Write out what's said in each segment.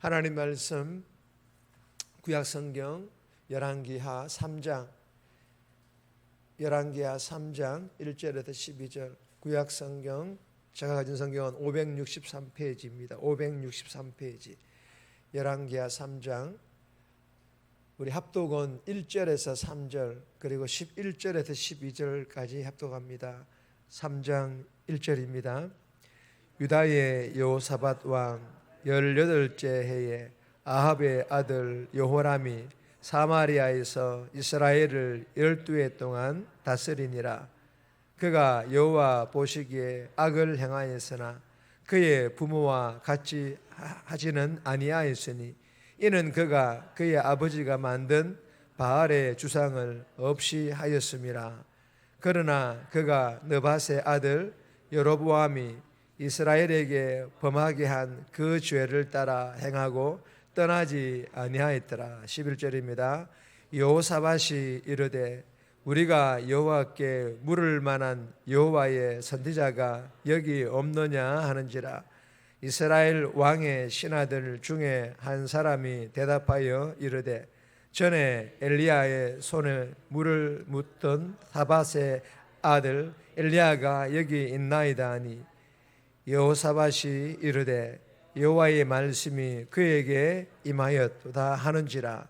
하나님 말씀 구약성경 열왕기하 3장 1절에서 12절. 구약성경 제가 가진 성경은 563페이지입니다. 563페이지. 열왕기하 3장 우리 합독은 1절에서 3절 그리고 11절에서 12절까지 합독합니다. 3장 1절입니다. 유다의 여호사밧 왕 18째 해에 아합의 아들 여호람이 사마리아에서 이스라엘을 12해 동안 다스리니라. 그가 여호와 보시기에 악을 행하였으나 그의 부모와 같이 하지는 아니하였으니 이는 그가 그의 아버지가 만든 바알의 주상을 없이 하였음이라. 그러나 그가 느밧의 아들 여로보암이 이스라엘에게 범하게 한 그 죄를 따라 행하고 떠나지 아니하였더라. 11절입니다. 여호사밧이 이르되 우리가 여호와께 물을 만한 여호와의 선지자가 여기 없느냐 하는지라. 이스라엘 왕의 신하들 중에 한 사람이 대답하여 이르되 전에 엘리야의 손에 물을 묻던 사밧의 아들 엘리야가 여기 있나이다 하니 여호사밧이 이르되 여호와의 말씀이 그에게 임하였도다 하는지라.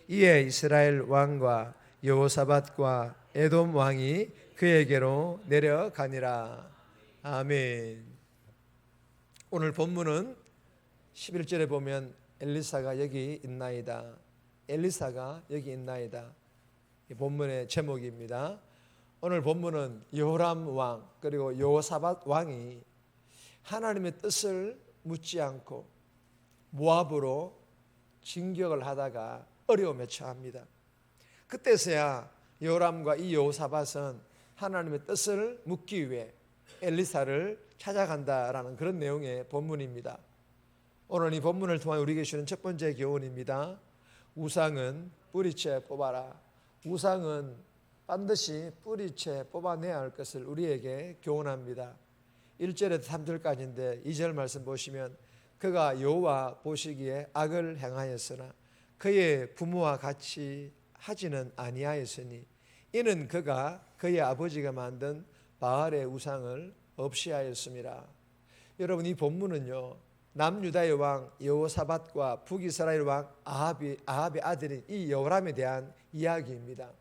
이에 이스라엘 왕과 여호사밧과 에돔 왕이 그에게로 내려가니라. 아멘. 오늘 본문은 11절에 보면 엘리사가 여기 있나이다. 엘리사가 여기 있나이다. 이 본문의 제목입니다. 오늘 본문은 여호람 왕 그리고 여호사밧 왕이 하나님의 뜻을 묻지 않고 모압으로 진격을 하다가 어려움에 처합니다. 그때서야 여호람과 이 여호사밧은 하나님의 뜻을 묻기 위해 엘리사를 찾아간다라는 그런 내용의 본문입니다. 오늘 이 본문을 통해 우리에게 주는 첫 번째 교훈입니다. 우상은 뿌리채 뽑아라. 우상은 반드시 뿌리채 뽑아내야 할 것을 우리에게 교훈합니다. 1절에서 3절까지인데 2절 말씀 보시면 그가 여호와 보시기에 악을 행하였으나 그의 부모와 같이 하지는 아니하였으니 이는 그가 그의 아버지가 만든 바알의 우상을 없이 하였습니다. 여러분, 이 본문은요 남유다의 왕 여호사밧과 북이스라엘 왕 아합의 아들인 이 여호람에 대한 이야기입니다.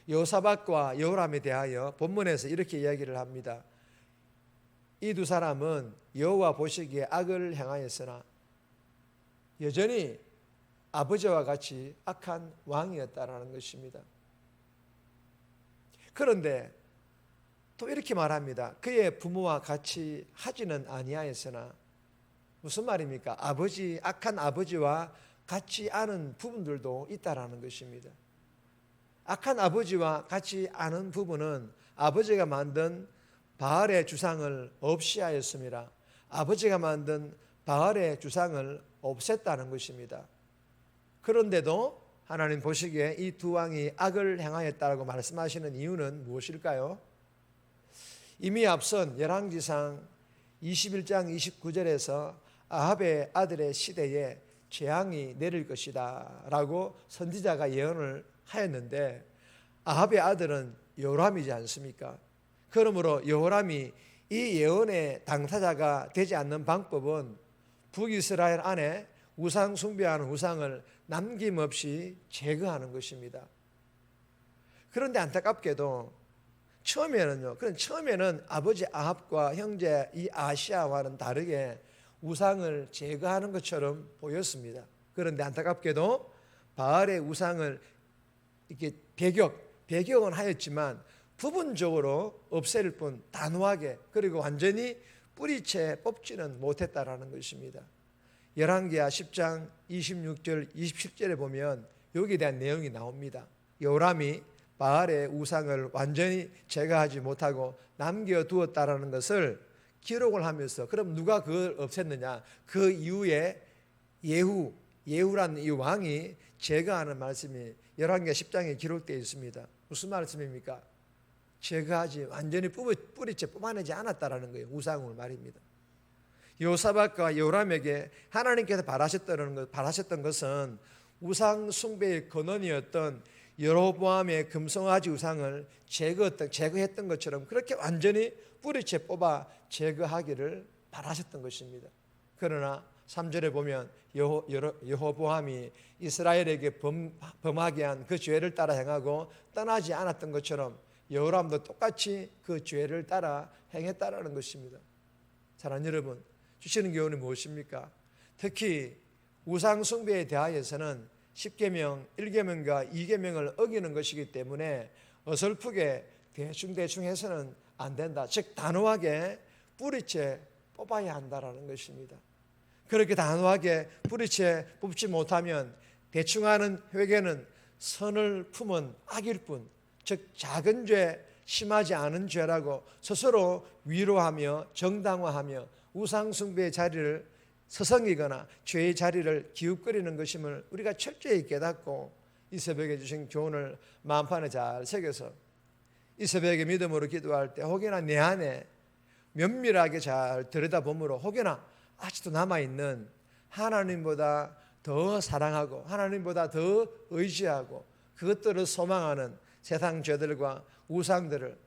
여호사밧과 여호람에 대하여 본문에서 이렇게 이야기를 합니다. 이 두 사람은 여호와 보시기에 악을 행하였으나 여전히 아버지와 같이 악한 왕이었다라는 것입니다. 그런데 또 이렇게 말합니다. 그의 부모와 같이 하지는 아니하였으나 무슨 말입니까? 악한 아버지와 같이 아는 부분들도 있다라는 것입니다. 악한 아버지와 같이 아는 부분은 아버지가 만든 바알의 주상을 없이 하였습니다. 아버지가 만든 바알의 주상을 없앴다는 것입니다. 그런데도 하나님 보시기에 이 두 왕이 악을 행하였다고 말씀하시는 이유는 무엇일까요? 이미 앞선 열왕기상 21장 29절에서 아합의 아들의 시대에 재앙이 내릴 것이다 라고 선지자가 예언을 하였는데 아합의 아들은 여호람이지 않습니까? 그러므로 여호람이 이 예언의 당사자가 되지 않는 방법은 북이스라엘 안에 우상 숭배하는 우상을 남김없이 제거하는 것입니다. 그런데 안타깝게도 처음에는 아버지 아합과 형제 이 아시아와는 다르게 우상을 제거하는 것처럼 보였습니다. 그런데 안타깝게도 바알의 우상을 이렇게 배격은 하였지만 부분적으로 없앨 뿐 단호하게 그리고 완전히 뿌리채 뽑지는 못했다라는 것입니다. 열왕기하 10장 26절 27절에 보면 여기에 대한 내용이 나옵니다. 여호람이 바알의 우상을 완전히 제거하지 못하고 남겨두었다라는 것을 기록을 하면서 그럼 누가 그걸 없앴느냐? 그 이후에 예후라는 이 왕이 제거하는 말씀이 열왕기하 10장에 기록되어 있습니다. 무슨 말씀입니까? 제거하지 완전히 뿌리채 뽑아내지 않았다라는 거예요. 우상을 말입니다. 여호사밧과 여호람에게 하나님께서 바라셨던 것은 우상 숭배의 근원이었던 여로보암의 금송아지 우상을 제거했던 것처럼 그렇게 완전히 뿌리채 뽑아 제거하기를 바라셨던 것입니다. 그러나 3절에 보면 여호보암이 이스라엘에게 범하게 한 그 죄를 따라 행하고 떠나지 않았던 것처럼 여호람도 똑같이 그 죄를 따라 행했다라는 것입니다. 사랑하는 여러분, 주시는 교훈이 무엇입니까? 특히 우상 숭배에 대하여서는 10계명, 1계명과 2계명을 어기는 것이기 때문에 어설프게 대충 해서는 안 된다. 즉 단호하게 뿌리채 뽑아야 한다라는 것입니다. 그렇게 단호하게 뿌리채 뽑지 못하면 대충하는 회개는 선을 품은 악일 뿐, 즉 작은 죄, 심하지 않은 죄라고 스스로 위로하며 정당화하며 우상 숭배의 자리를 서성이거나 죄의 자리를 기웃거리는 것임을 우리가 철저히 깨닫고 이 새벽에 주신 교훈을 마음판에 잘 새겨서 이 새벽에 믿음으로 기도할 때 혹여나 내 안에 면밀하게 잘 들여다보므로 혹여나 아직도 남아있는 하나님보다 더 사랑하고 하나님보다 더 의지하고 그것들을 소망하는 세상 죄들과 우상들을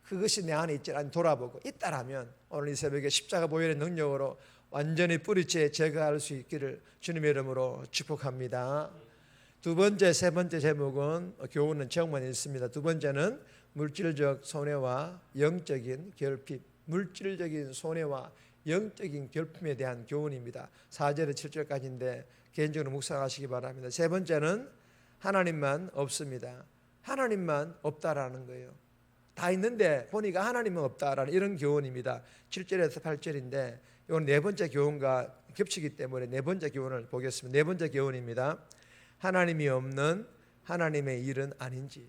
그것이 내 안에 있지 않니 돌아보고 있다라면 오늘 이 새벽에 십자가 보혈의 능력으로 완전히 뿌리째 제거할 수 있기를 주님의 이름으로 축복합니다. 두 번째, 세 번째 제목은 교훈은 정말 있습니다. 두 번째는 물질적 손해와 영적인 결핍, 물질적인 손해와 영적인 결핍에 대한 교훈입니다. 4절에서 7절까지인데 개인적으로 묵상하시기 바랍니다. 세 번째는 하나님만 없습니다. 하나님만 없다라는 거예요. 다 있는데 보니까 하나님은 없다라는 이런 교훈입니다. 7절에서 8절인데 이건 네 번째 교훈과 겹치기 때문에 네 번째 교훈을 보겠습니다. 네 번째 교훈입니다. 하나님이 없는 하나님의 일은 아닌지,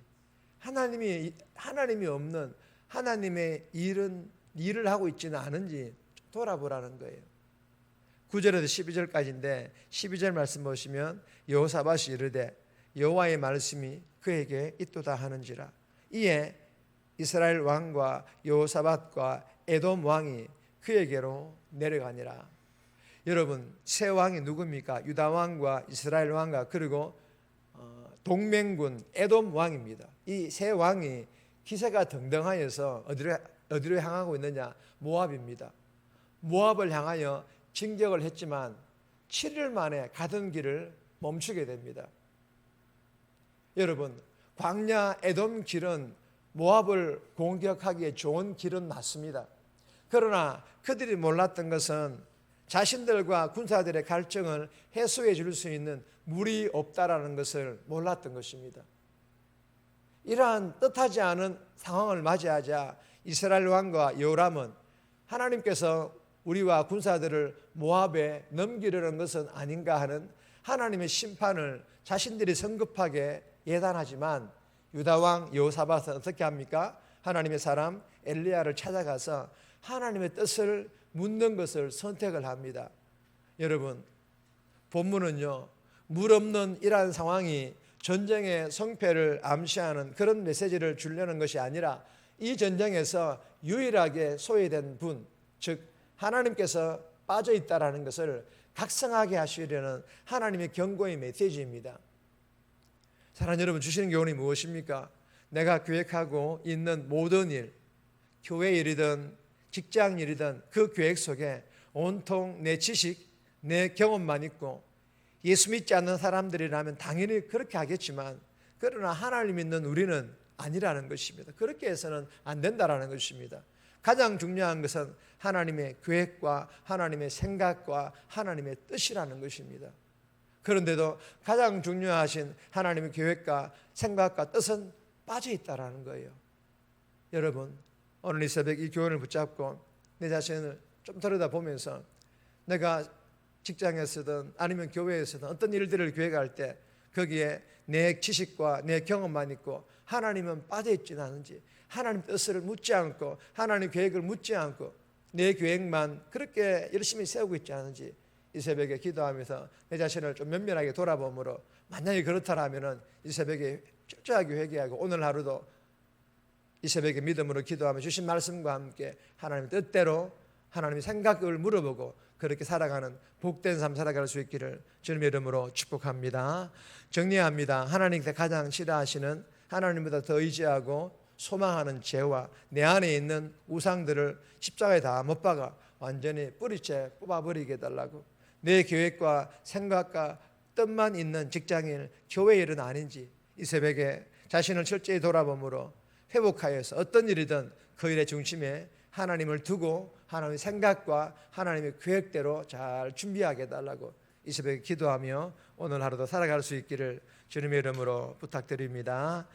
하나님이 없는 하나님의 일을 하고 있지는 않은지 돌아보라는 거예요. 9절에서 12절까지인데 12절 말씀 보시면 여호사밧이 이르되 여호와의 말씀이 그에게 있도다 하는지라. 이에 이스라엘 왕과 여호사밧과 에돔 왕이 그에게로 내려가니라. 여러분, 세 왕이 누굽니까? 유다 왕과 이스라엘 왕과 그리고 동맹군 에돔 왕입니다. 이 세 왕이 기세가 등등하여서 어디로 향하고 있느냐? 모압입니다. 모압을 향하여 진격을 했지만 7일 만에 가던 길을 멈추게 됩니다. 여러분, 광야 에돔 길은 모압을 공격하기에 좋은 길은 맞습니다. 그러나 그들이 몰랐던 것은 자신들과 군사들의 갈등을 해소해 줄 수 있는 물이 없다라는 것을 몰랐던 것입니다. 이러한 뜻하지 않은 상황을 맞이하자 이스라엘 왕과 여호람은 하나님께서 우리와 군사들을 모압에 넘기려는 것은 아닌가 하는 하나님의 심판을 자신들이 성급하게 예단하지만 유다 왕 여호사밧은 어떻게 합니까? 하나님의 사람 엘리야를 찾아가서 하나님의 뜻을 묻는 것을 선택을 합니다. 여러분, 본문은요, 물 없는 이러한 상황이 전쟁의 성패를 암시하는 그런 메시지를 주려는 것이 아니라 이 전쟁에서 유일하게 소외된 분, 즉 하나님께서 빠져 있다라는 것을 각성하게 하시려는 하나님의 경고의 메시지입니다. 사랑하는 여러분, 주시는 교훈이 무엇입니까? 내가 계획하고 있는 모든 일, 교회 일이든 직장 일이든 그 계획 속에 온통 내 지식, 내 경험만 있고 예수 믿지 않는 사람들이라면 당연히 그렇게 하겠지만 그러나 하나님 믿는 우리는 아니라는 것입니다. 그렇게 해서는 안 된다라는 것입니다. 가장 중요한 것은 하나님의 계획과 하나님의 생각과 하나님의 뜻이라는 것입니다. 그런데도 가장 중요하신 하나님의 계획과 생각과 뜻은 빠져 있다라는 거예요. 여러분, 오늘 이 새벽 이 교훈을 붙잡고 내 자신을 좀 들여다보면서 내가 직장에서든 아니면 교회에서든 어떤 일들을 계획할 때 거기에 내 지식과 내 경험만 있고 하나님은 빠져 있지는 않은지, 하나님 뜻을 묻지 않고 하나님 계획을 묻지 않고 내 계획만 그렇게 열심히 세우고 있지 않은지 이 새벽에 기도하면서 내 자신을 좀 면밀하게 돌아보므로 만약에 그렇다라면은 이 새벽에 철저하게 회개하고 오늘 하루도 이 새벽에 믿음으로 기도하며 주신 말씀과 함께 하나님의 뜻대로 하나님의 생각을 물어보고 그렇게 살아가는 복된 삶 살아갈 수 있기를 주님의 이름으로 축복합니다. 정리합니다. 하나님께서 가장 싫어하시는, 하나님보다 더 의지하고 소망하는 죄와 내 안에 있는 우상들을 십자가에 다 못 박아 완전히 뿌리째 뽑아버리게 해달라고. 내 계획과 생각과 뜻만 있는 직장인, 교회 일은 아닌지 이 새벽에 자신을 철저히 돌아봄으로 회복하여서 어떤 일이든 그 일의 중심에 하나님을 두고 하나님의 생각과 하나님의 계획대로 잘 준비하게 해달라고 이 새벽에 기도하며 오늘 하루도 살아갈 수 있기를 주님의 이름으로 부탁드립니다.